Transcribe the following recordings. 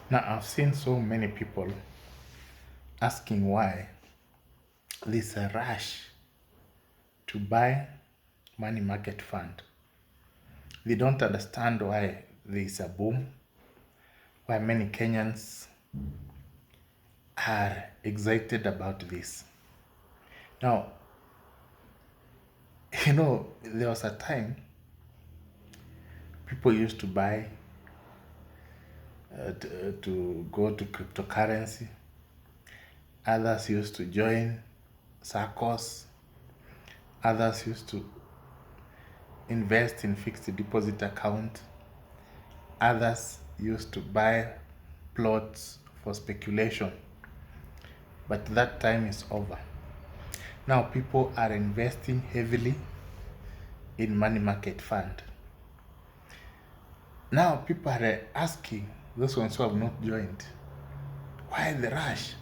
Now, I've seen so many people asking why there's a rush to buy money market fund. They don't understand why there's a boom, why many Kenyans are excited about this. Now, there was a time people used to buy to go to cryptocurrency. Others used to join Saccos. Others used to invest in fixed deposit account. Others used to buy plots for speculation. But that time is over. Now people are investing heavily in money market fund. Now people are asking those ones who have not joined, why the rush?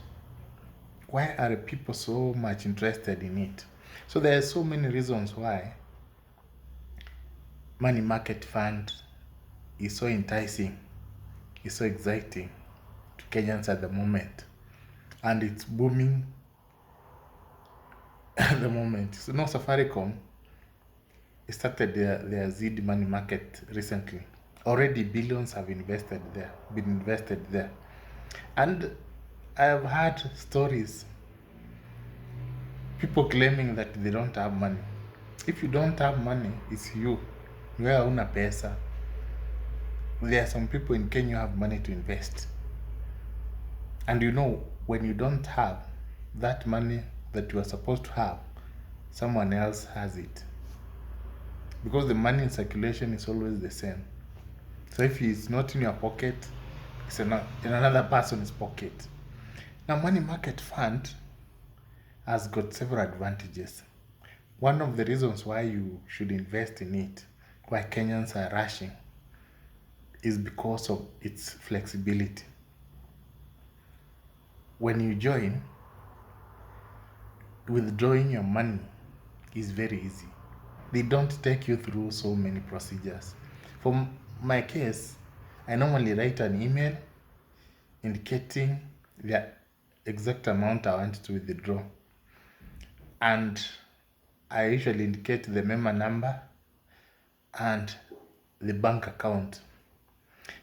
Why are people so much interested in it? So there are so many reasons why money market fund is so enticing, is so exciting to Kenyans at the moment, and it's booming at the moment. So now Safaricom started their ZID money market recently. Already billions have been invested there. And I have heard stories, people claiming that they don't have money. If you don't have money, it's you. Where una pesa. There are some people in Kenya who have money to invest. And when you don't have that money that you are supposed to have, someone else has it. Because the money in circulation is always the same. So if it's not in your pocket, it's in another person's pocket. Now, money market fund has got several advantages. One of the reasons why you should invest in it, why Kenyans are rushing, is because of its flexibility. When you join, withdrawing your money is very easy. They don't take you through so many procedures. For my case, I normally write an email indicating the exact amount I want to withdraw. And I usually indicate the member number and the bank account.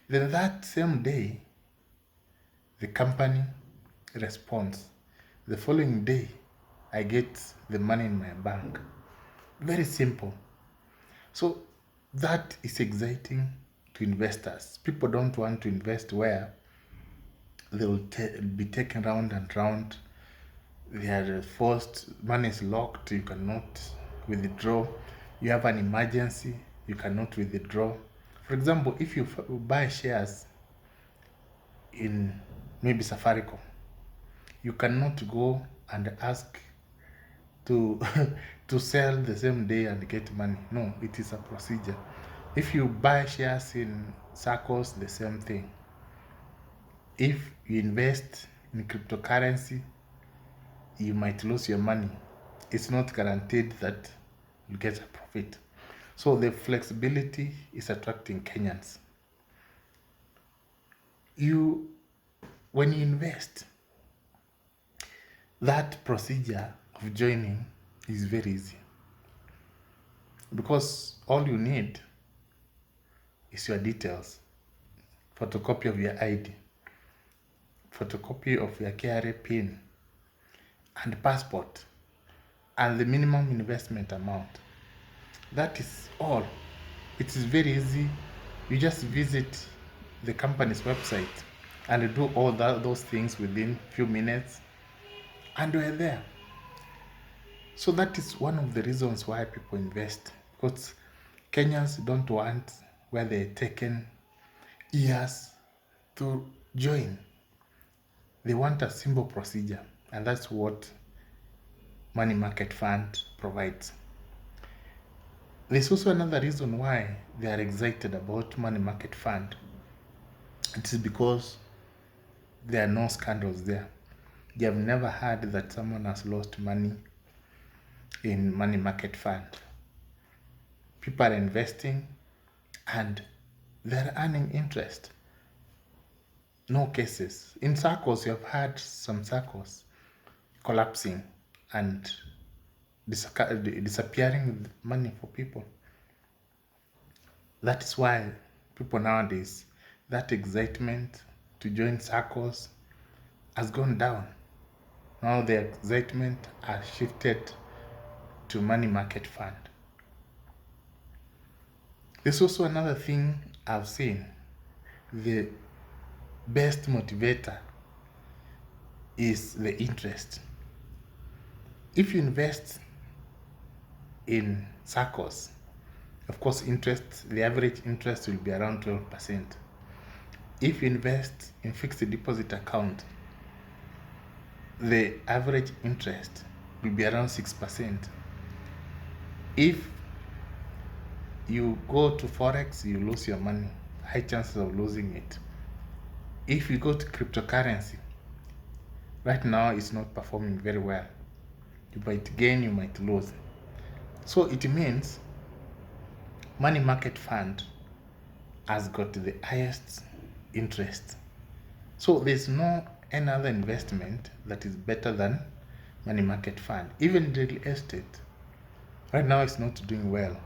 Then that same day, the company responds. The following day, I get the money in my bank. Very simple. So that is exciting to investors. People don't want to invest where they will be taken round and round. They are forced, money is locked, you cannot withdraw. You have an emergency, you cannot withdraw. For example, if you buy shares in maybe Safaricom, you cannot go and ask to to sell the same day and get money. No, it is a procedure. If you buy shares in Saccos, the same thing. If you invest in cryptocurrency, you might lose your money. It's not guaranteed that you get a profit. So the flexibility is attracting Kenyans. When you invest, that procedure of joining is very easy, because all you need is your details, photocopy of your ID, photocopy of your KRA PIN, and passport, and the minimum investment amount. That is all. It is very easy. You just visit the company's website and do all those things within few minutes, and we're there. So that is one of the reasons why people invest, because Kenyans don't want where they're taken years to join. They want a simple procedure, and that's what money market fund provides. There's also another reason why they are excited about money market fund. It is because there are no scandals there. They have never heard that someone has lost money in money market fund. People are investing and they're earning interest. no cases. In Saccos, you have had some Saccos collapsing and disappearing with money for people. That is why people nowadays, that excitement to join Saccos has gone down. Now the excitement has shifted to money market fund. There's also another thing I've seen. The best motivator is the interest. If you invest in Saccos, of course, the average interest will be around 12%. If you invest in fixed deposit account, the average interest will be around 6%. If you go to Forex, you lose your money, high chances of losing it. If you go to cryptocurrency, right now it's not performing very well. You might gain, you might lose. So it means money market fund has got the highest interest. So there's no any other investment that is better than money market fund. Even real estate, right now it's not doing well.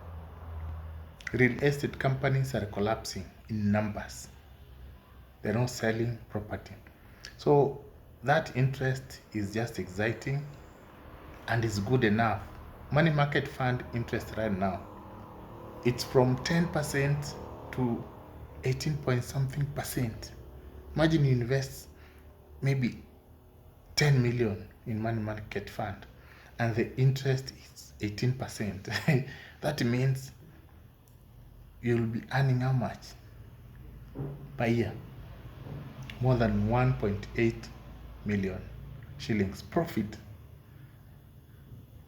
Real estate companies are collapsing in numbers. They're not selling property. So that interest is just exciting and is good enough. Money market fund interest right now, it's from 10% to 18 point something percent. Imagine you invest maybe 10 million in money market fund and the interest is 18%. That means you'll be earning how much per year? More than 1.8 million shillings profit.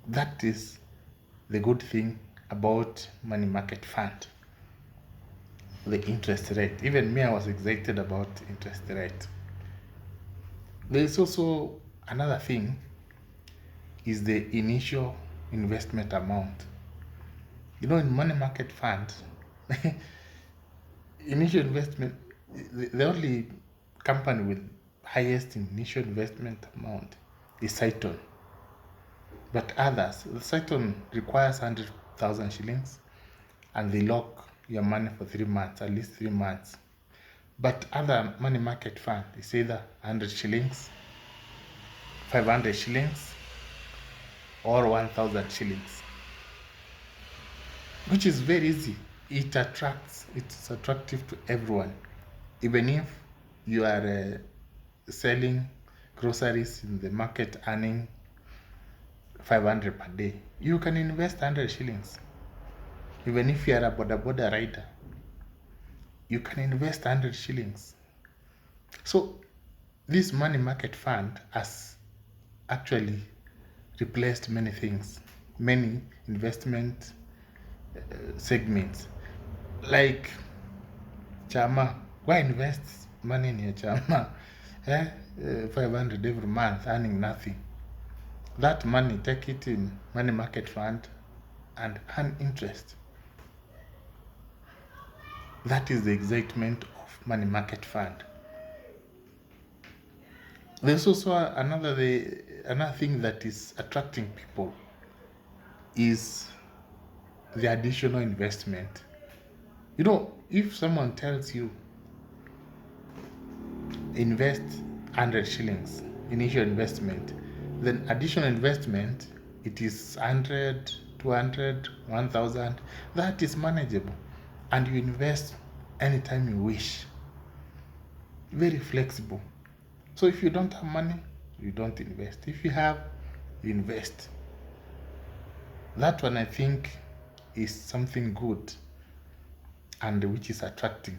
That is the good thing about money market fund. The interest rate. Even me, I was excited about interest rate. There is also another thing is the initial investment amount. You know, in money market fund, initial investment, the only company with highest initial investment amount is Saiton. But others, the Saiton requires 100,000 shillings and they lock your money for 3 months, at least 3 months. But other money market fund is either 100 shillings, 500 shillings, or 1,000 shillings, which is very easy. It's attractive to everyone. Even if you are selling groceries in the market earning 500 per day, you can invest 100 shillings. Even if you are a boda rider, you can invest 100 shillings. So this money market fund has actually replaced many things, many investment segments. Like chama, why invest money in your chama? 500 every month, earning nothing. That money, take it in money market fund and earn interest. That is the excitement of money market fund. There's also another thing that is attracting people is the additional investment. You know, if someone tells you invest 100 shillings initial investment, then additional investment, it is 100, 200, 1,000. That is manageable and you invest anytime you wish. Very flexible. So if you don't have money, you don't invest. If you have, you invest. That one I think is something good and which is attracting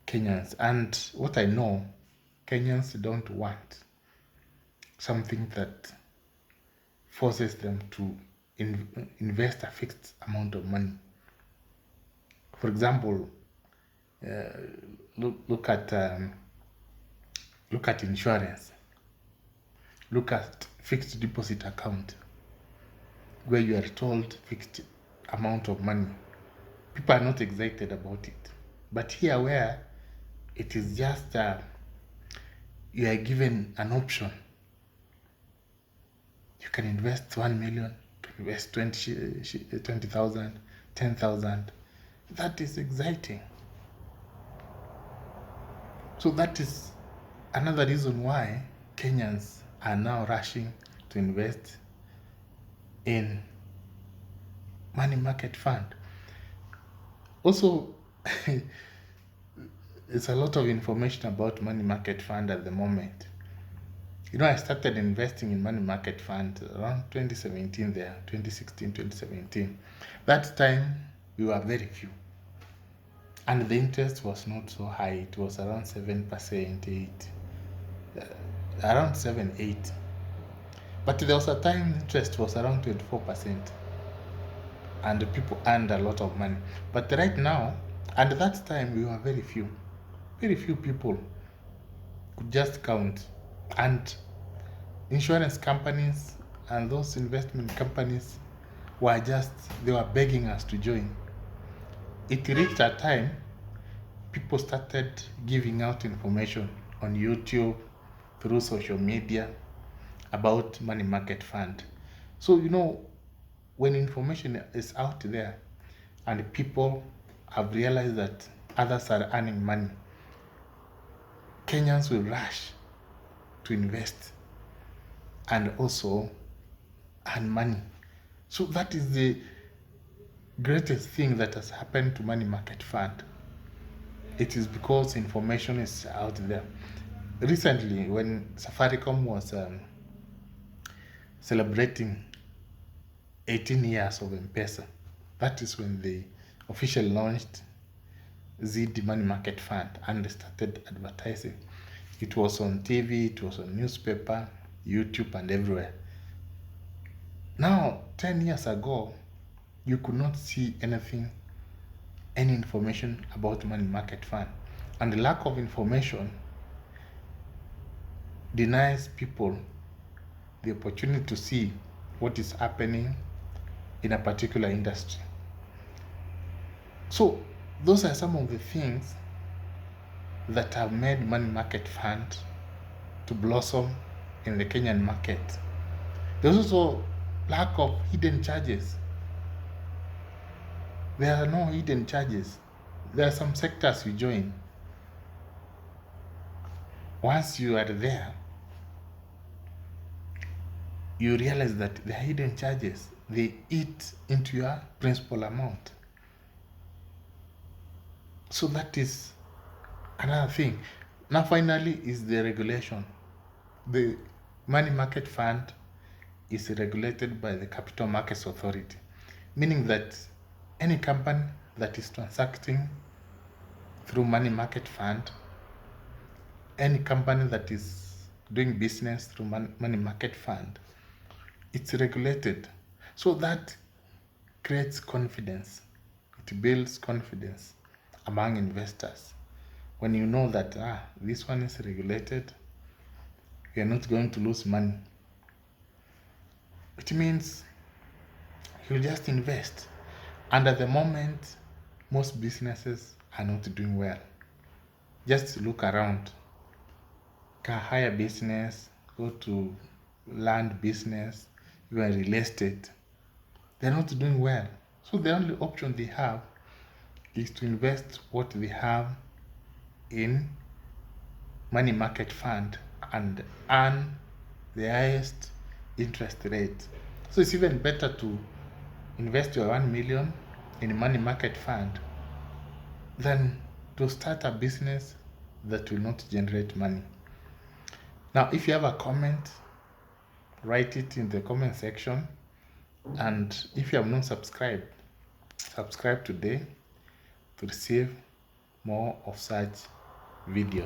Kenyans. And what I know, Kenyans don't want something that forces them to invest a fixed amount of money. For example, look at insurance. Look at fixed deposit account, where you are told fixed amount of money. People are not excited about it. But here, where it is just you are given an option. You can invest 1 million, you can invest 20,000, 10,000. That is exciting. So that is another reason why Kenyans are now rushing to invest in money market fund. Also, there's a lot of information about money market fund at the moment. I started investing in money market fund around 2017 there, 2016, 2017. That time, we were very few. And the interest was not so high. It was around 7%, 8, around 7, 8. But there was a time interest was around 24%. And the people earned a lot of money. But right now, and at that time, we were very few. Very few people could just count. And insurance companies and those investment companies they were begging us to join. It reached a time people started giving out information on YouTube, through social media about money market fund. So, when information is out there and people have realized that others are earning money, Kenyans will rush to invest and also earn money. So that is the greatest thing that has happened to money market fund. It is because information is out there. Recently, when Safaricom was celebrating 18 years of M-Pesa, that is when they officially launched ZD Money Market Fund and started advertising. It was on TV, it was on newspaper, YouTube, and everywhere. Now, 10 years ago, you could not see any information about money market fund. And the lack of information denies people the opportunity to see what is happening in a particular industry. So, those are some of the things that have made money market fund to blossom in the Kenyan market. There's also lack of hidden charges. There are no hidden charges. There are some sectors you join. Once you are there, you realize that the hidden charges, they eat into your principal amount. So that is another thing. Now finally is the regulation. The money market fund is regulated by the Capital Markets Authority, meaning that any company that is transacting through money market fund, any company that is doing business through money market fund, it's regulated. So that creates confidence. It builds confidence among investors. When you know that this one is regulated, we are not going to lose money, it means you'll just invest. And at the moment, most businesses are not doing well. Just look around. Car hire business, go to land business, even real estate. They're not doing well. So the only option they have is to invest what they have in money market fund and earn the highest interest rate. So it's even better to invest your 1 million in a money market fund than to start a business that will not generate money. Now, if you have a comment, write it in the comment section. And if you have not subscribed, subscribe today to receive more of such videos.